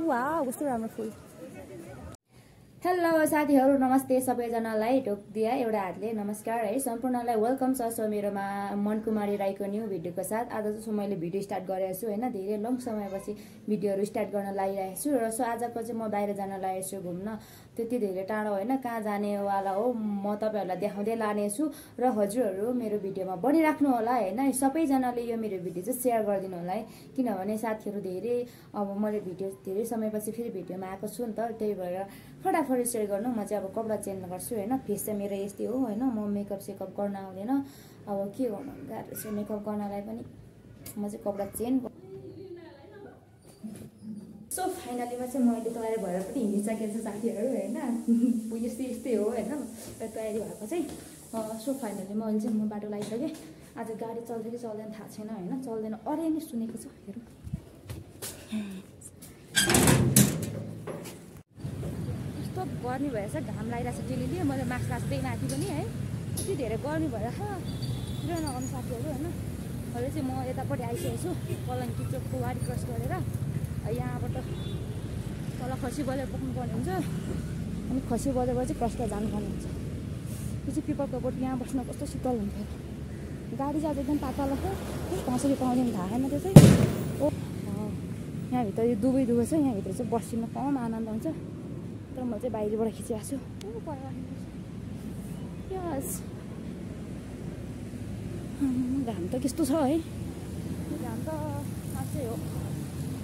Wow कस्तो राम्रो फुल। Hello साथीहरू नमस्ते सबैजनालाई ढोकदिया एउटा हातले नमस्कार है सम्पूर्णलाई वेलकम छ। सो मेरोमा मनकुमारी राईको न्यू भिडियोको साथ आज चाहिँ मैले भिडियो स्टार्ट गरेको छु हैन। धेरै लङ समयपछि भिडियोहरू स्टार्ट गर्न लागिरहेको छु र सो आजको चाहिँ म बाहिर जान लागेको छु घुम्न। त्यति धेरै टाढो हैन कहाँ जानेवाला हो म तपाईहरुलाई देखाउँदै लानेछु र हजुरहरू मेरो भिडियोमा बनिराख्नु होला हैन। सबैजनाले यो मेरो भिडियो चाहिँ शेयर गरिदिनु होला है किनभने साथीहरू धेरै अब मैले भिडियो धेरै समयपछि फेरि भिडियोमा आएको छु नि त त्यही भएर फटाफट शेयर गर्नु। म चाहिँ अब कपडा चेन्ज गर्छु हैन। फेस चाहिँ मेरो यस्तै हो हैन। म मेकअप सेकअप गर्न आउँदैन अब के गर्नु गाह्रो छ मेकअप गर्नलाई पनि। म चाहिँ कपडा चेन्ज सो फाइनलीमा चाहिँ मैले तयारी भएर पनि हिँडिसकेको छु साथीहरू हैन। यस्तै हो हैन तयारी भएको चाहिँ। सो फाइनली मैले चाहिँ म बाटो लागिसकेँ। आज गाडी चल्दै कि चल्दैन थाहा छैन हैन। चल्दैन अरे नै सुनेको छु हेरौँ। कस्तो गर्मी भएछ घाम लागिरहेको छ डेली मैले मास्क राख्दै माथि पनि है यति धेरै गर्मी भइरहेछ पुरै नगर्नु साथीहरू हैन। अहिले चाहिँ म यतापट्टि आइसकेको छु कलङ्की चोकको वारी क्रस गरेर यहाँबाट तल खसी बजार पुग्नुपर्ने हुन्छ अनि खसी बजारबाट चाहिँ क्रस गरेर जानुपर्ने हुन्छ। यो चाहिँ पिपलको बोट यहाँ बस्न कस्तो शीतल हुन्थ्यो। गाडी चाहिँ एकदम पातल छ कसरी पाउँदैन थाहा छैन त्यो चाहिँ। ओ यहाँभित्र यो दुबै छ यहाँभित्र चाहिँ बस्न कम आनन्द हुन्छ तर म चाहिँ बाहिरबाट खिचिरहेको छु। यस घाम त कस्तो छ है। घाम त साँच्चै हो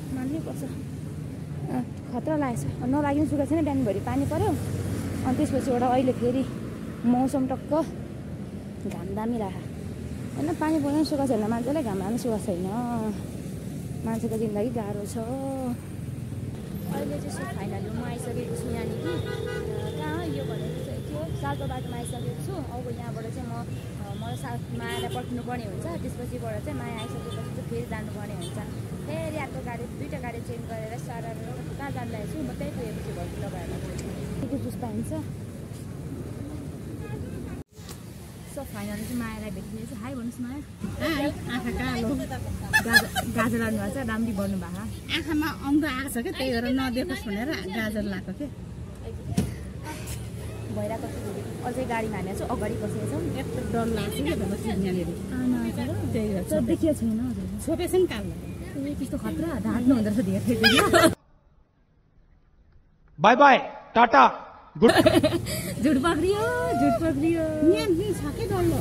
मान्नै पर्छ खतरा लागेछ। नलागिनु सुकेको छैन बिहानभरि पानी पर्यो अनि त्यसपछिबाट अहिले फेरि मौसम टक्क घाम दामी लाग्यो होइन। पानी पर्दैन सुकाएको छैन मान्छेलाई घाम हाल्नु सुकाएको छैन। मान्छेको जिन्दगी गाह्रो छ। अहिले चाहिँ फाइनली म आइसकेको छु यहाँनिर कहाँ यो भनेको चाहिँ के हो सालको बाटोमा आइसकेको छु। अब यहाँबाट चाहिँ मलाई साथ मायालाई पर्खिनु पर्ने हुन्छ। त्यसपछिबाट चाहिँ माया आइसकेपछि चाहिँ फेरि जानुपर्ने हुन्छ। फेरि अर्को गाडी दुईवटा गाडी चेन्ज गरेर सारा कहाँ जाँदैछु म त्यही पुगेपछि भर्ती लगाएर के जुस पाइन्छ। सो फाइनली चाहिँ मायालाई भेटिदिएछु। हाई भन्नुहोस् माया। आँखा कालो गाजर लानु भएको छ राम्ररी बढ्नु भएको आँखामा अन्ध आएको छ क्या त्यही भएर नदेखोस् भनेर गाजर लगाएको क्या भइरहेको छु। अझै गाडीमा हानेको छु अगाडि बसेको छौँ यस्तो डर लाग्छ क्या त यहाँनिर त्यही भएर देखिएको छैन हजुर छोपेछ नि कालो त्यस्तो खतरा ढाँट्नु हुँदो रहेछ धेरै। By by tata good. झुट पक्रियो यहाँ छ के डल्लो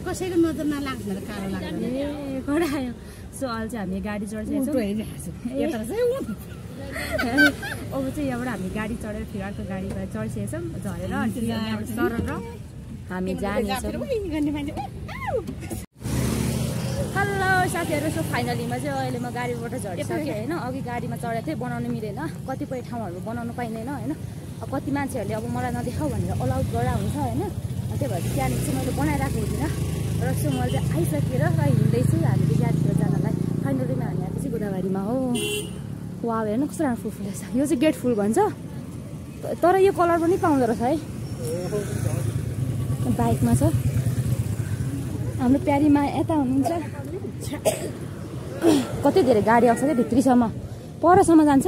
कसैको नजर नलाग्छ भनेर कालो लाग्छ ए करायो। सो अहिले चाहिँ हामी गाडी चढिसकेको छौँ। अब चाहिँ यहाँबाट हामी गाडी चढेर फेरि अर्को गाडीमा चढिसकेको छौँ झरेर सरर हामी जानेछौँ। हेलो साथीहरू सो फाइनलीमा चाहिँ अहिले म गाडीबाट झरिसकेँ होइन। अघि गाडीमा चढेको थिएँ बनाउनु मिलेन कतिपय ठाउँहरू बनाउनु पाइँदैन होइन। कति मान्छेहरूले अब मलाई नदेखाऊ भनेर अलाउड गरेर हुन्छ होइन। त्यही भएर त्यहाँनिर चाहिँ मैले बनाइराखेको थिइनँ र सो मैले चाहिँ आइसकेर हिँड्दैछु हामीले गाडीतिर जानलाई। फाइनलीमा हामी आएको चाहिँ गोदावरीमा हो। वा हेर्नु कस्तो राम्रो फुल फुलेछ। यो चाहिँ गेट फुल भन्छ तर यो कलर पनि पाउँदो रहेछ है। बाइकमा छ हाम्रो प्यारीमा यता हुनुहुन्छ। कति धेरै गाडी आउँछ क्या भित्रीसम्म परसम्म जान्छ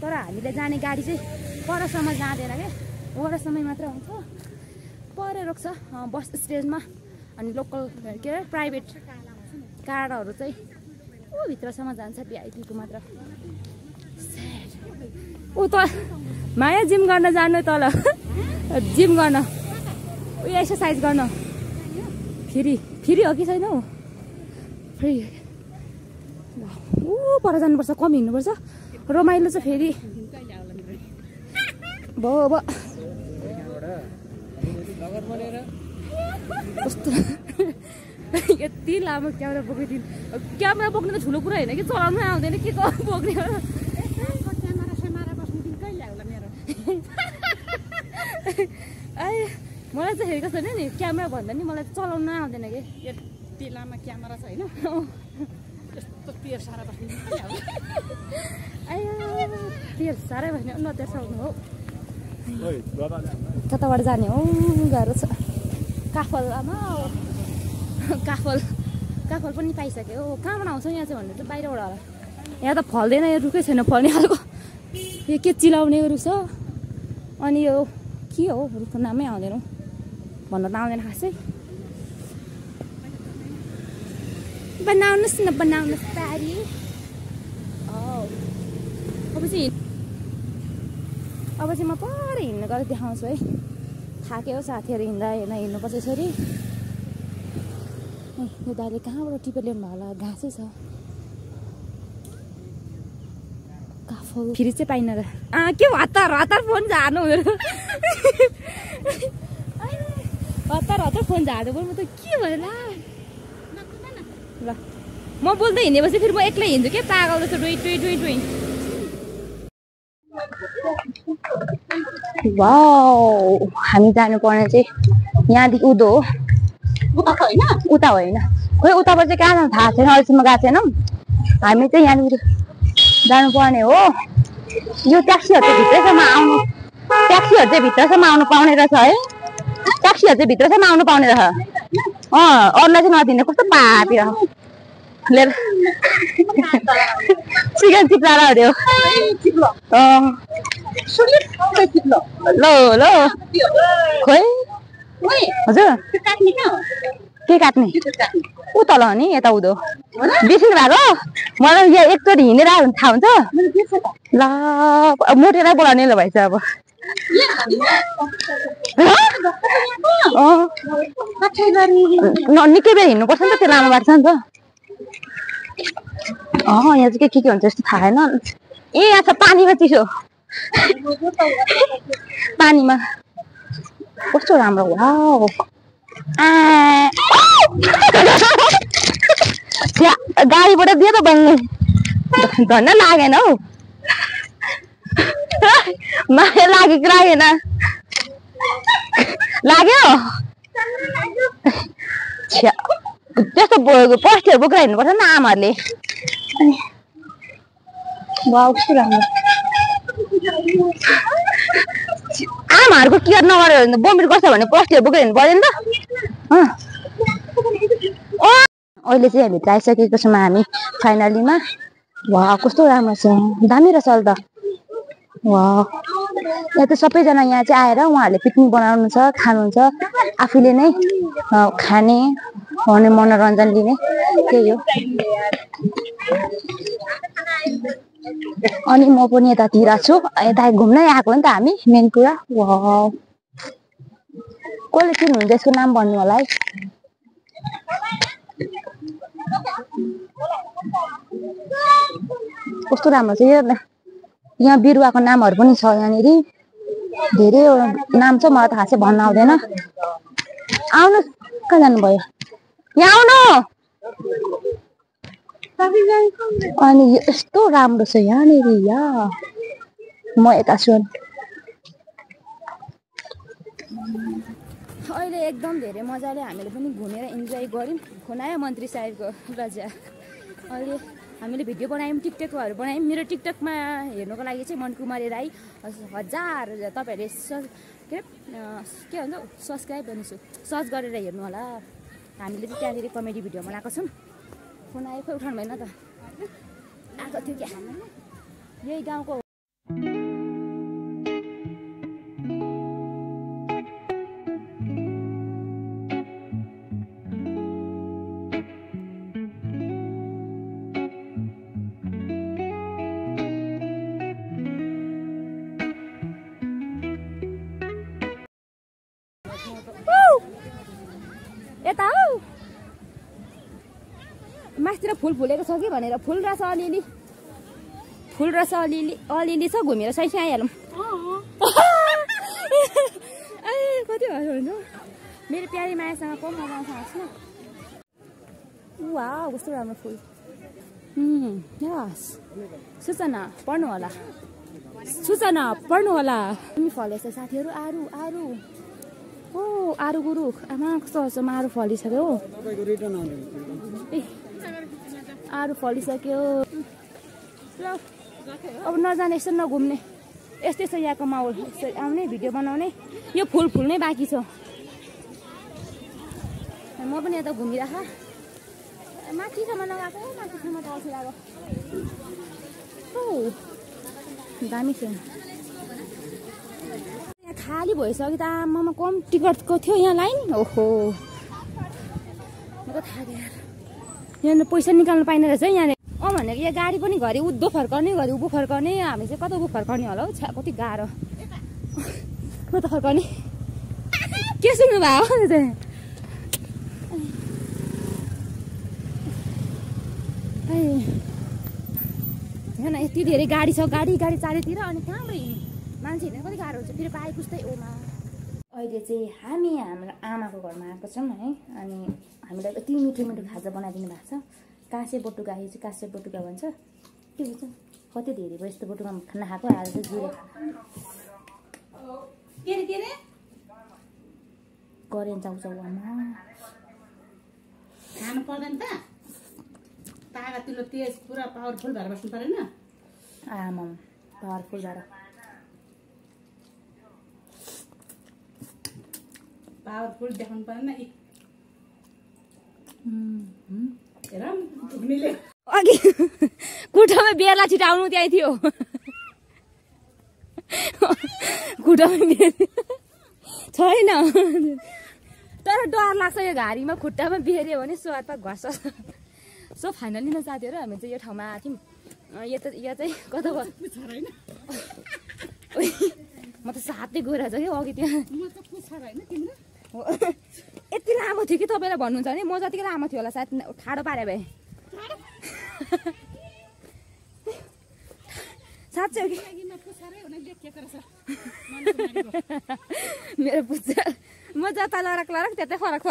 तर हामीले जाने गाडी चाहिँ परसम्म जाँदैन क्या वरसम्म मात्र आउँछ। पर रोक्छ बस स्ट्यान्डमा अनि लोकल के अरे प्राइभेट कारहरू चाहिँ ऊ भित्रसम्म जान्छ भिआइपीको मात्र। ऊ त माया जिम गर्न जानु तल जिम गर्न उयो एक्सर्साइज गर्न फेरि हो कि छैन हौ फ्री ऊ पर जानुपर्छ कम हिँड्नुपर्छ रमाइलो छ फेरि अब कस्तो यति लामो क्यामेरा बोकिदिनु। क्यामेरा बोक्नु त ठुलो कुरा होइन कि चलाउनु आउँदैन के बोक्ने मलाई चाहिँ हेरेको छैन नि क्यामेरा भन्दा नि मलाई चलाउनु आउँदैन कि यति लामो क्यामेरा छ होइन यस्तो पियर सारा बस्ने पियर साह्रै बस्ने नतेर्साउनु हो। कताबाट जाने हो गाह्रो छ। काफलमा काफल पनि पाइसक्यो। कहाँबाट आउँछ यहाँ चाहिँ भन्नु चाहिँ बाहिरबाट होला यहाँ त फल्दैन, यो रुखै छैन फल्ने खालको। यो के चिलाउने रुख छ, अनि यो के हो रुखको नामै आउँदैन भन्न त आउँदैन खासै। बनाउनुहोस् न बनाउनुहोस् प्यारी। अब चाहिँ म पर हिँड्नु गएर देखाउँछु है। थाक्यो साथीहरू हिँड्दा हिँड्नुपर्छ यसरी। यो दाइले कहाँबाट टिपेर ल्याउनु भयो होला, घाँसै छ। फेरि चाहिँ पाइन र के हतार हतार फोन झार्नु मेरो। हतार हतार फोन झार्नु पर्यो। म त के भयो ल म बोल्दै हिँडेपछि फेरि म एक्लै हिँड्छु के पागल जस्तो डुइ डुइ डुइ डुइ। वाउ हामी जानुपर्ने चाहिँ यहाँदेखि उँधो हो, उता होइन। खोइ उताबाट चाहिँ कहाँ जानु थाहा छैन, अहिलेसम्म गएको छैनौँ। हामी चाहिँ यहाँनिर जानुपर्ने हो। यो ट्याक्सीहरू चाहिँ भित्रैसम्म आउनु, ट्याक्सीहरू चाहिँ भित्रसम्म आउनु पाउने रहेछ है। ट्याक्सीहरू चाहिँ भित्रसम्म आउनु पाउने रहेछ। अरूलाई चाहिँ नदिने, कस्तो पापी रह लिएर चिकन चिप्ला अरे हो। ल ल खोइ हजुर के काट्ने उता ल नि यता उँधो बिर्सिनु भएको। मलाई यहाँ एकचोटि हिँडेर आयो भने थाहा हुन्छ। ल मोटेरै बोलाउने ल भाइ चाहिँ अब निकै बेर हिँड्नुपर्छ नि त, त्यो लामो बाटो छ नि त। यहाँ चाहिँ के हुन्छ यस्तो थाहा छैन। ए यहाँ छ पानीमा चिसो, पानीमा कस्तो राम्रो। वाउ गाडीबाट दियो त बल्ने धन्न लागेन हौ। माया लाग्यो कि लागेन, लाग्यो त्यस्तो पस्टीहरू बोकेर हिँड्नुपर्छ नि आमाहरूले। वाउ कस्तो राम्रो। आमाहरूको केयर नगर्यो भने त बमिट गर्छ भने पस्टीहरू बोकेर हिँड्नु पर्यो नि त। अहिले चाहिँ हामी आइसकेको छौँ हामी फाइनलीमा। वाह कस्तो राम्रो छ, दामी रहेछ अहिले त। वाह यहाँ त सबैजना यहाँ चाहिँ आएर उहाँहरूले पिकनिक बनाउनु छ, खानुहुन्छ, आफूले नै खाने अनि मनोरञ्जन लिने त्यही हो। अनि म पनि यतातिर छु, यता घुम्नै आएको नि त हामी मेन कुरा। वाह कसले चिन्नुहुन्छ यसको नाम भन्नु होला है। कस्तो राम्रो छ यो। यहाँ बिरुवाको नामहरू पनि छ यहाँनिर, धेरै नाम छ, मलाई त खासै भन्न आउँदैन। आउनु कहाँ जानुभयो, यहाँ आउनु। अनि यस्तो राम्रो छ यहाँनिर, या म यता छु। अहिले एकदम धेरै मजाले हामीले पनि घुमेर इन्जोय गऱ्यौँ। खुनायो मन्त्री साहेबको रजा। अहिले हामीले भिडियो बनायौँ, टिकटकहरू बनायौँ। मेरो टिकटकमा हेर्नुको लागि चाहिँ मनकुमारी राई 1000 तपाईँहरूले के भन्छ सब्सक्राइब गर्नुहोस्, सर्च गरेर हेर्नु होला। हामीले चाहिँ त्यहाँनिर कमेडी भिडियो बनाएको छौँ। फोन आयो खोइ उठाउनु भएन त, आएको थियो क्या। यही गाउँको यता हौ माथितिर फुल फुलेको छ कि भनेर फुल रहेछ अलिअलि, फुल रहेछ अलिअलि छ। घुमेर सही आइहालौँ। ए कति भयो हुन्छ मेरो प्यारी मायासँग को मगाउँछ हाँस्न। वाउ कस्तो राम्रो फुल। यस सूचना पढ्नु होला, सूचना पढ्नु होला। पनि फलेछ साथीहरू। आरु आरु ओ आरु गुरु आमा कस्तो अचम्म आरु फलिसक्यो। ए आरु फलिसक्यो। ल अब नजाने यस्तो नघुम्ने यस्तै छ यहाँको माहौल। यसरी आउने भिडियो बनाउने, यो फुल फुल्नै बाँकी छ। म पनि यता घुमिराख। माथिसम्म लगाएको, माथिसम्म त अल्छी लाग्यो। दामी थियो यहाँ खाली भइसक्यो त आमामा कम टिकटको थियो यहाँ लाइन ओहो म त थाहा थिएन यहाँ पैसा निकाल्नु पाइने रहेछ यहाँ भनेको यहाँ गाडी पनि घरि उद्धो फर्काउने घरि उँभो फर्काउने हामी चाहिँ कता उँभो फर्काउने होला हौ छ्या कति गाह्रो म त फर्काउने के सुन्नु भयो चाहिँ हेर्न यति धेरै गाडी छ गाडी चारैतिर अनि कहाँबाट हिँड्ने मान्छे हिँड्न कति गाह्रो हुन्छ फेरि बाइक पुस्तै ओमा अहिले चाहिँ हामी हाम्रो आमाको घरमा आएको छौँ है अनि हामीलाई यति मिठो मिठो खाजा बनाइदिनु भएको छ काँसे बटुका यो चाहिँ काँसे बटुका भन्छ के भन्छ कति धेरै भयो यस्तो बटुका नखाएको आज चाहिँ जिरे के रे करेन्ट चाउचाउ खानु पर्दैन त तागा तिलो तेज पुरा पावरफुल भएर बस्नु परेन आमा पावरफुल भएर पावरफुल देखाउनु परेन हेर दुख्नेले अघि कुठामा बेला छिटाउनु त्यही थियो खुट्टामा छैन तर डर लाग्छ यो घारीमा खुट्टामा बेर्यो भने स्वाद घस सो फाइनली न साथीहरू हामी चाहिँ यो ठाउँमा आएको थियौँ यो चाहिँ कता भयो म त साथै गएर छ कि अघि त्यहाँ यति लामो थियो कि तपाईँलाई भन्नुहुन्छ भने म जतिकै लामो थियो होला सायद ठाडो पारे भए साँच्चै हो कि मेरो पुच्छर म जता लरक त्यतै फरक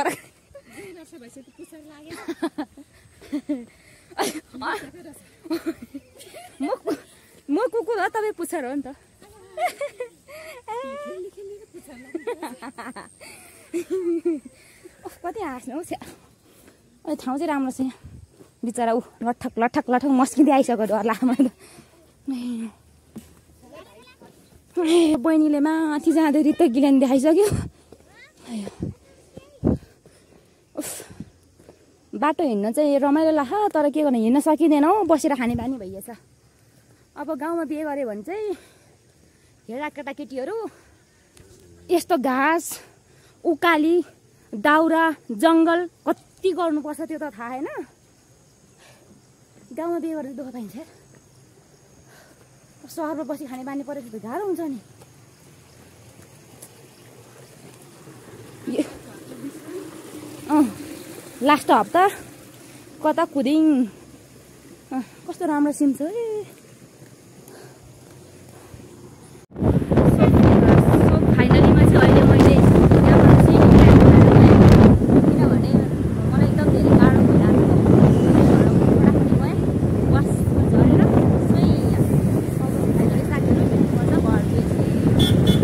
म कुकुर हो तपाईँ पुच्छर हो नि त कति हाँस्नु हौ अहिले ठाउँ चाहिँ राम्रो छ यहाँ बिचरा ऊ लठक मस्किँदै आइसक्यो डर लाग्यो मैले बहिनीले माथि जाँदै रित्त गिलान देखाइसक्यो बाटो हिँड्न चाहिँ रमाइलो लाग्छ तर के गर्नु हिँड्न सकिँदैन हौ बसेर खाने बानी भइएछ अब गाउँमा बिहे गऱ्यो भने चाहिँ हेरा केटाकेटीहरू यस्तो घाँस उकाली दाउरा जङ्गल कति गर्नुपर्छ त्यो त थाहा होइन गाउँमा बिहे गरेर दुःख पाइन्छ सहरमा बसी खाने बानी परेपछि त गाह्रो हुन्छ नि लास्ट हप्ता कता कुदिङ कस्तो राम्रो सिम छ फाइनलीमा चाहिँ अहिले मैले किनभने मलाई एकदम धेरै गाह्रो भइरहेको बस झरेर फाइनली साथीहरू भेट्नुपर्छ घर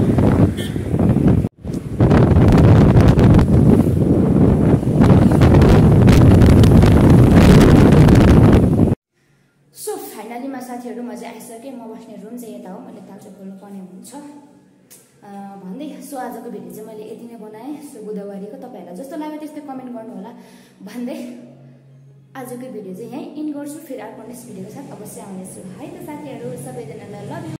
फाइनलीमा साथीहरू म चाहिँ आइसकेँ म बस्ने रुम चाहिँ यता हो मैले दाजु खोल्नु पर्ने हुन्छ भन्दै सो आजको भिडियो चाहिँ मैले यति नै बनाएँ सो बुधबारको तपाईँहरूलाई जस्तो लाग्यो त्यस्तै कमेन्ट गर्नु होला भन्दै आजको भिडियो चाहिँ यहीँ इन गर्छु फेरि अर्को नेक्स्ट भिडियोको साथ अवश्य आउनेछु है त साथीहरू सबैजनालाई लभ यु